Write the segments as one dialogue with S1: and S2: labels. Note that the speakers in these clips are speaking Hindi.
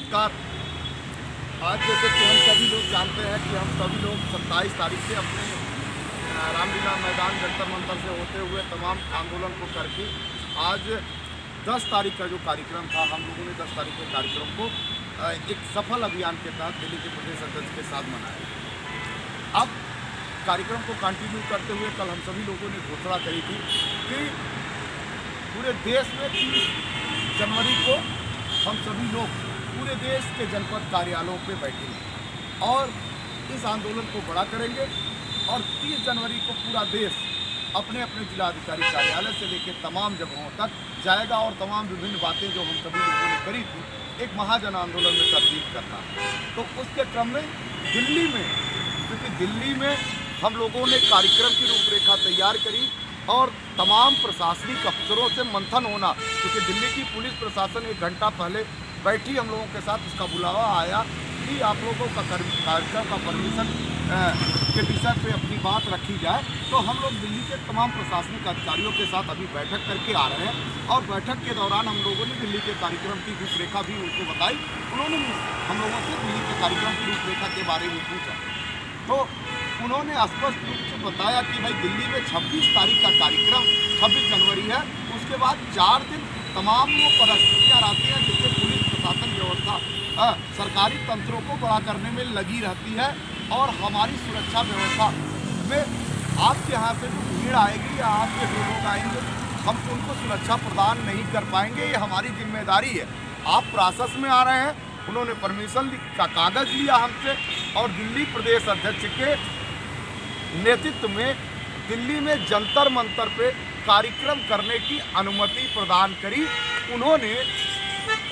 S1: नमस्कार। आज जैसे कि हम सभी लोग जानते हैं कि हम सभी लोग 27 तारीख से अपने रामलीला मैदान जंतर मंतर से होते हुए तमाम आंदोलन को करके आज 10 तारीख का जो कार्यक्रम था, हम लोगों ने 10 तारीख के कार्यक्रम को एक सफल अभियान के तहत दिल्ली के प्रदेश अध्यक्ष के साथ मनाया। अब कार्यक्रम को कंटिन्यू करते हुए कल हम सभी लोगों ने घोषणा करी थी कि पूरे देश में 30 जनवरी को हम सभी लोग पूरे देश के जनपद कार्यालयों पे बैठेंगे और इस आंदोलन को बड़ा करेंगे और 30 जनवरी को पूरा देश अपने अपने जिलाधिकारी कार्यालय से लेकर तमाम जगहों तक जाएगा और तमाम विभिन्न बातें जो हम सभी लोगों ने करी थी एक महाजन आंदोलन में तब्दील करना। तो उसके क्रम में दिल्ली में, क्योंकि दिल्ली में हम लोगों ने कार्यक्रम की रूपरेखा तैयार करी और तमाम प्रशासनिक अफसरों से मंथन होना, क्योंकि दिल्ली की पुलिस प्रशासन 1 घंटा पहले बैठी हम लोगों के साथ, उसका बुलावा आया कि आप लोगों का कार्यक्रम का परमिशन के विषय पे अपनी बात रखी जाए। तो हम लोग दिल्ली के तमाम प्रशासनिक अधिकारियों के साथ अभी बैठक करके आ रहे हैं और बैठक के दौरान हम लोगों ने दिल्ली के कार्यक्रम की रूपरेखा भी उनको बताई। उन्होंने हम लोगों से दिल्ली के कार्यक्रम की रूपरेखा के बारे में पूछा तो उन्होंने स्पष्ट रूप से बताया कि भाई दिल्ली में 26 तारीख का कार्यक्रम 26 जनवरी है, उसके बाद 4 दिन तमाम वो परिस्थितियाँ रहती हैं जिससे पुलिस प्रशासन व्यवस्था सरकारी तंत्रों को बड़ा करने में लगी रहती है और हमारी सुरक्षा व्यवस्था में आपके यहाँ से जो भीड़ आएगी या आपके जो लोग आएंगे हम उनको सुरक्षा प्रदान नहीं कर पाएंगे, ये हमारी जिम्मेदारी है। आप प्रोसेस में आ रहे हैं, उन्होंने परमिशन का कागज़ लिया हमसे और दिल्ली प्रदेश अध्यक्ष के नेतृत्व में दिल्ली में जंतर मंतर पे कार्यक्रम करने की अनुमति प्रदान करी। उन्होंने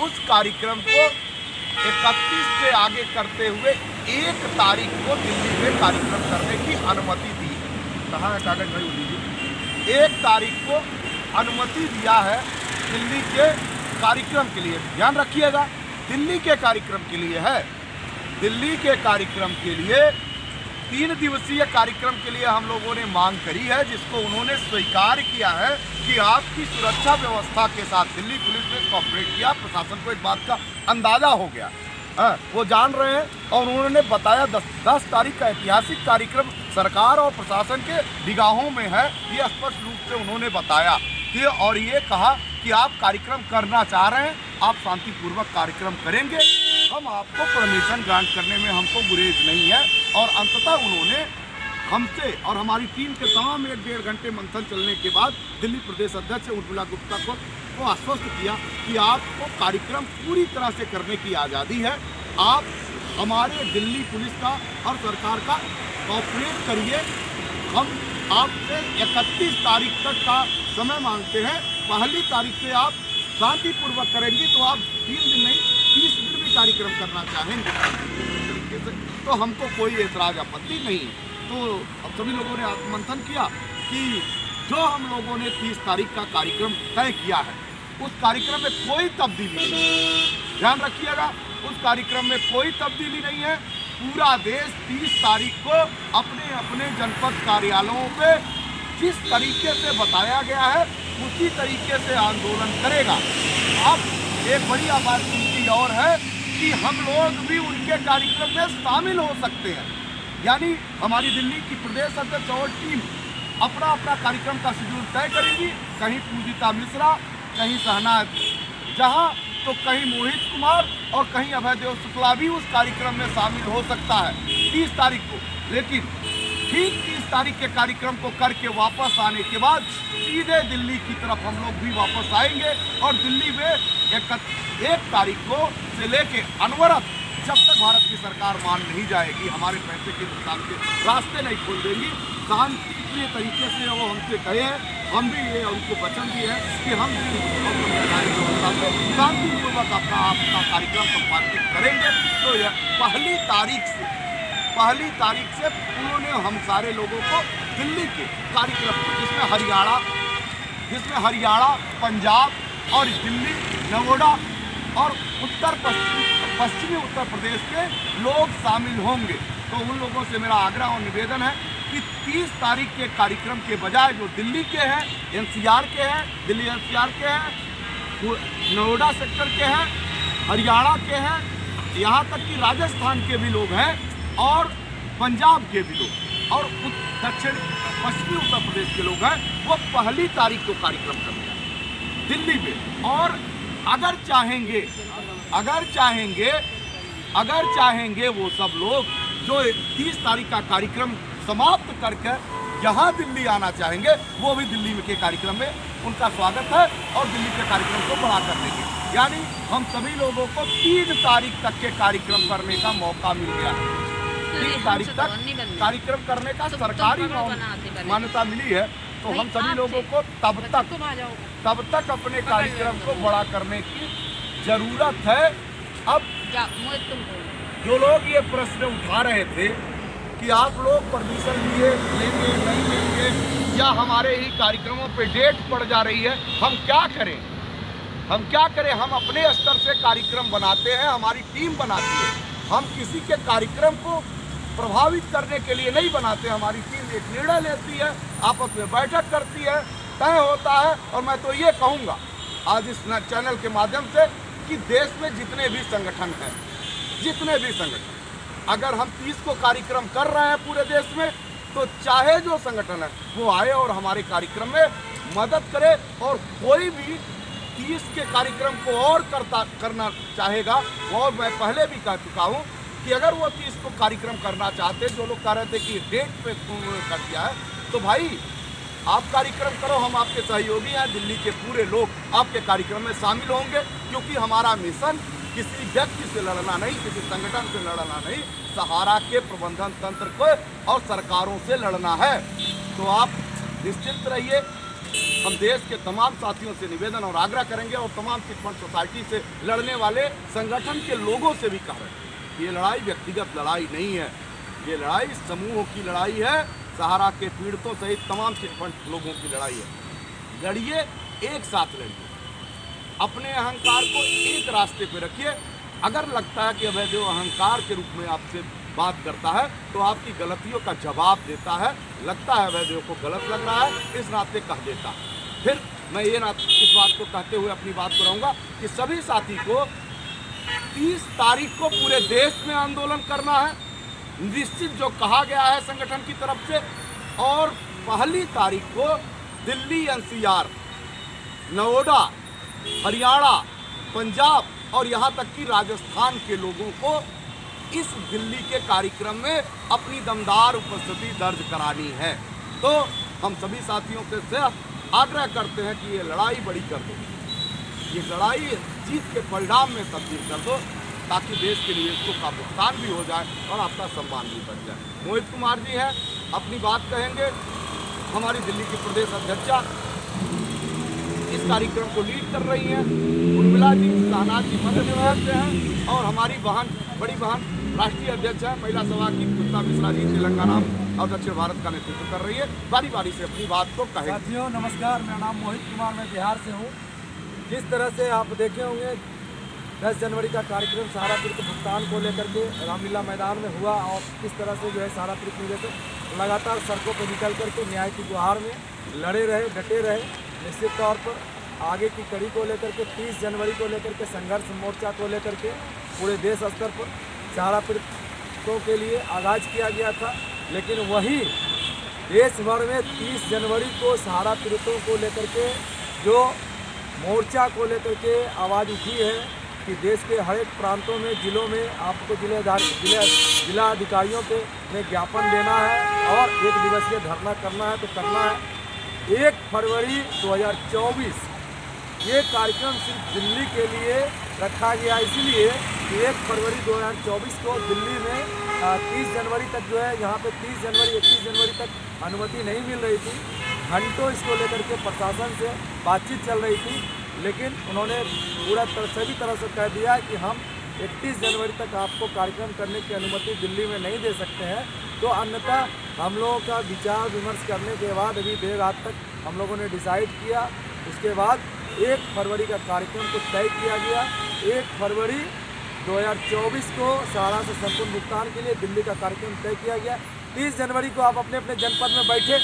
S1: उस कार्यक्रम को 31 से आगे करते हुए 1 तारीख को दिल्ली में कार्यक्रम करने की अनुमति दी है। कहाँ है कागज भाई, लीजिए। 1 तारीख को अनुमति दिया है दिल्ली के कार्यक्रम के लिए। ध्यान रखिएगा, दिल्ली के कार्यक्रम के लिए है। दिल्ली के कार्यक्रम के लिए 3 दिवसीय कार्यक्रम के लिए हम लोगों ने मांग करी है, जिसको उन्होंने स्वीकार किया है कि आपकी सुरक्षा व्यवस्था के साथ दिल्ली पुलिस ने कॉपरेट किया। प्रशासन को इस बात का अंदाजा हो गया, वो जान रहे हैं और उन्होंने बताया 10 तारीख का ऐतिहासिक कार्यक्रम सरकार और प्रशासन के निगाहों में है, ये स्पष्ट रूप से उन्होंने बताया कि और ये कहा कि आप कार्यक्रम करना चाह रहे हैं, आप शांतिपूर्वक कार्यक्रम करेंगे, हम आपको परमिशन ग्रांट करने में हमको गुरेज नहीं है। और अंततः उन्होंने हमसे और हमारी टीम के तमाम 1-1.5 घंटे मंथन चलने के बाद दिल्ली प्रदेश अध्यक्ष उर्मिला गुप्ता को आश्वस्त किया कि आपको कार्यक्रम पूरी तरह से करने की आज़ादी है, आप हमारे दिल्ली पुलिस का और सरकार का कॉपरेट करिए। हम आपसे 31 तारीख तक का समय मांगते हैं, 1 तारीख से आप शांतिपूर्वक करेंगे तो आप 3 दिन नहीं 30 दिन भी कार्यक्रम करना चाहेंगे तरीके से, तो हमको कोई एतराज़ आपत्ति नहीं है। तो अब सभी लोगों ने मंथन किया कि जो हम लोगों ने 30 तारीख का कार्यक्रम तय किया है उस कार्यक्रम में कोई तब्दीली नहीं है। ध्यान रखिएगा, उस कार्यक्रम में कोई तब्दीली नहीं है। पूरा देश 30 तारीख को अपने अपने जनपद कार्यालयों पे जिस तरीके से बताया गया है उसी तरीके से आंदोलन करेगा। अब एक बड़ी अपॉर्चुनिटी और है कि हम लोग भी उनके कार्यक्रम में शामिल हो सकते हैं, यानी हमारी दिल्ली की प्रदेश अध्यक्ष और टीम अपना अपना कार्यक्रम का शेड्यूल तय करेगी। कहीं पूजिता मिश्रा, कहीं शहनाज जहां, तो कहीं मोहित कुमार और कहीं अभयदेव शुक्ला भी उस कार्यक्रम में शामिल हो सकता है 30 तारीख को। लेकिन ठीक 30 तारीख के कार्यक्रम को करके वापस आने के बाद सीधे दिल्ली की तरफ हम लोग भी वापस आएंगे और दिल्ली में 1 तारीख को से लेके अनवरत जब तक भारत की सरकार मान नहीं जाएगी, हमारे पैसे के नुकसान के रास्ते नहीं खोल देंगी, शांतिप्रिय तरीके से वो हमसे कहे हैं, हम भी ये उनको वचन दिए हैं कि हम भी शांतिपूर्वक अपना कार्यक्रम संपादित करेंगे। तो यह 1 तारीख से उन्होंने हम सारे लोगों को दिल्ली के कार्यक्रम जिसमें हरियाणा, पंजाब और दिल्ली, नोएडा और पश्चिमी उत्तर प्रदेश के लोग शामिल होंगे। तो उन लोगों से मेरा आग्रह और निवेदन है कि 30 तारीख के कार्यक्रम के बजाय जो दिल्ली के हैं, एनसीआर के हैं, दिल्ली एनसीआर के हैं, नोएडा सेक्टर के हैं, हरियाणा के हैं, यहाँ तक कि राजस्थान के भी लोग हैं और पंजाब के भी लोग और दक्षिण पश्चिमी उत्तर प्रदेश के लोग हैं, वो 1 तारीख को कार्यक्रम करने आए दिल्ली में। और अगर चाहेंगे वो सब लोग जो 30 तारीख का कार्यक्रम समाप्त करके यहाँ दिल्ली आना चाहेंगे, वो भी दिल्ली के कार्यक्रम में उनका स्वागत है और दिल्ली के कार्यक्रम को बड़ा कर देंगे। यानी हम सभी लोगों को 3 तारीख तक के कार्यक्रम करने का मौका मिल गया है। 3 तारीख तक कार्यक्रम करने का सरकारी मान्यता मिली है, तो हम सभी लोगों को तब तक अपने कार्यक्रम को बड़ा करने की जरूरत है। अब जो लोग ये प्रश्न उठा रहे थे कि आप लोग परमिशन लेंगे नहीं लेंगे या हमारे ही कार्यक्रमों पे डेट पड़ जा रही है, हम क्या करें? हम अपने स्तर से कार्यक्रम बनाते हैं, हमारी टीम बनाती है। हम किसी के कार्यक्रम को प्रभावित करने के लिए नहीं बनाते। हमारी टीम एक निर्णय लेती है, आपस में बैठक करती है, तय होता है। और मैं तो ये कहूँगा आज इस चैनल के माध्यम से कि देश में जितने भी संगठन हैं, अगर हम 30 को कार्यक्रम कर रहे हैं पूरे देश में, तो चाहे जो संगठन है वो आए और हमारे कार्यक्रम में मदद करे। और कोई भी 30 के कार्यक्रम को और करना चाहेगा, और मैं पहले भी कह चुका हूँ कि अगर वो 30 को कार्यक्रम करना चाहते, जो लोग कह रहे थे कि डेट पे कर दिया है, तो भाई आप कार्यक्रम करो, हम आपके सहयोगी हैं। दिल्ली के पूरे लोग आपके कार्यक्रम में शामिल होंगे, क्योंकि हमारा मिशन किसी व्यक्ति से लड़ना नहीं, किसी संगठन से लड़ना नहीं, सहारा के प्रबंधन तंत्र को और सरकारों से लड़ना है। तो आप निश्चिंत रहिए। हम देश के तमाम साथियों से निवेदन और आग्रह करेंगे और तमाम चिटफंड सोसाइटी से लड़ने वाले संगठन के लोगों से भी कह रहे हैं, ये लड़ाई व्यक्तिगत लड़ाई नहीं है, ये लड़ाई समूहों की लड़ाई है, सहारा के पीड़ितों सहित तमाम चिटफंड लोगों की लड़ाई है। लड़िए, एक साथ लड़िए, अपने अहंकार को एक रास्ते पे रखिए। अगर लगता है कि अभयदेव अहंकार के रूप में आपसे बात करता है, तो आपकी गलतियों का जवाब देता है, लगता है अभयदेव को गलत लग रहा है, इस नाते कह देता है। फिर मैं ये इस बात को कहते हुए अपनी बात को रहूँगा कि सभी साथी को 30 तारीख को पूरे देश में आंदोलन करना है, निश्चित जो कहा गया है संगठन की तरफ से। और 1 तारीख को दिल्ली, NCR, नोएडा, हरियाणा, पंजाब और यहाँ तक कि राजस्थान के लोगों को इस दिल्ली के कार्यक्रम में अपनी दमदार उपस्थिति दर्ज करानी है। तो हम सभी साथियों से आग्रह करते हैं कि ये लड़ाई बड़ी कर दो, ये लड़ाई जीत के परिणाम में तब्दील कर दो, ताकि देश के निवेशकों का भुगतान भी हो जाए और आपका सम्मान भी बढ़ जाए। मोहित कुमार जी हैं, अपनी बात कहेंगे। हमारी दिल्ली की प्रदेश अध्यक्षा इस कार्यक्रम को लीड कर रही हैं। उर्मिला जी, शहनाज जी मध्य विभाग से हैं, और हमारी बड़ी बहन राष्ट्रीय अध्यक्ष है महिला सभा की पुष्पा मिश्रा जी तेलंगाना और दक्षिण भारत का नेतृत्व कर रही है। बारी बारी से अपनी बात को कहें।
S2: साथियों नमस्कार, मेरा नाम मोहित कुमार, मैं बिहार से हूँ। जिस तरह से आप देखे होंगे 10 जनवरी का कार्यक्रम सहारा पीड़ित भुगतान को लेकर के रामलीला मैदान में हुआ, और किस तरह से जो है सहारा पीड़ित निवेशक लगातार सड़कों पर निकल करके न्याय की गुहार में लड़े रहे, डटे रहे। निश्चित तौर पर आगे की कड़ी को लेकर के 30 जनवरी को लेकर के संघर्ष मोर्चा को लेकर के पूरे देश स्तर पर सहारा पीड़ितों के लिए आगाज किया गया था। लेकिन वही देश भर में 30 जनवरी को सहारा पीड़ितों को लेकर के जो मोर्चा को लेकर के आवाज़ उठी है कि देश के हर एक प्रांतों में, जिलों में आपको जिला अधिकारियों पे में ज्ञापन देना है और 1 दिवसीय धरना करना है, तो करना है। 1 फरवरी 2024 ये कार्यक्रम सिर्फ दिल्ली के लिए रखा गया, इसलिए कि 1 फरवरी 2024 को दिल्ली में 30 जनवरी तक जो है, यहाँ पे 30 जनवरी 31 जनवरी तक अनुमति नहीं मिल रही थी। घंटों इसको लेकर के प्रशासन से बातचीत चल रही थी, लेकिन उन्होंने सभी तरह से कह दिया कि हम 31 जनवरी तक आपको कार्यक्रम करने की अनुमति दिल्ली में नहीं दे सकते हैं। तो अन्यथा हम लोगों का विचार विमर्श करने के बाद अभी देर रात तक हम लोगों ने डिसाइड किया। उसके बाद 1 फरवरी का कार्यक्रम को तय किया गया। 1 फरवरी 2024 को सहारा से संपूर्ण भुगतान के लिए दिल्ली का कार्यक्रम तय किया गया। 30 जनवरी को आप अपने अपने जनपद में बैठे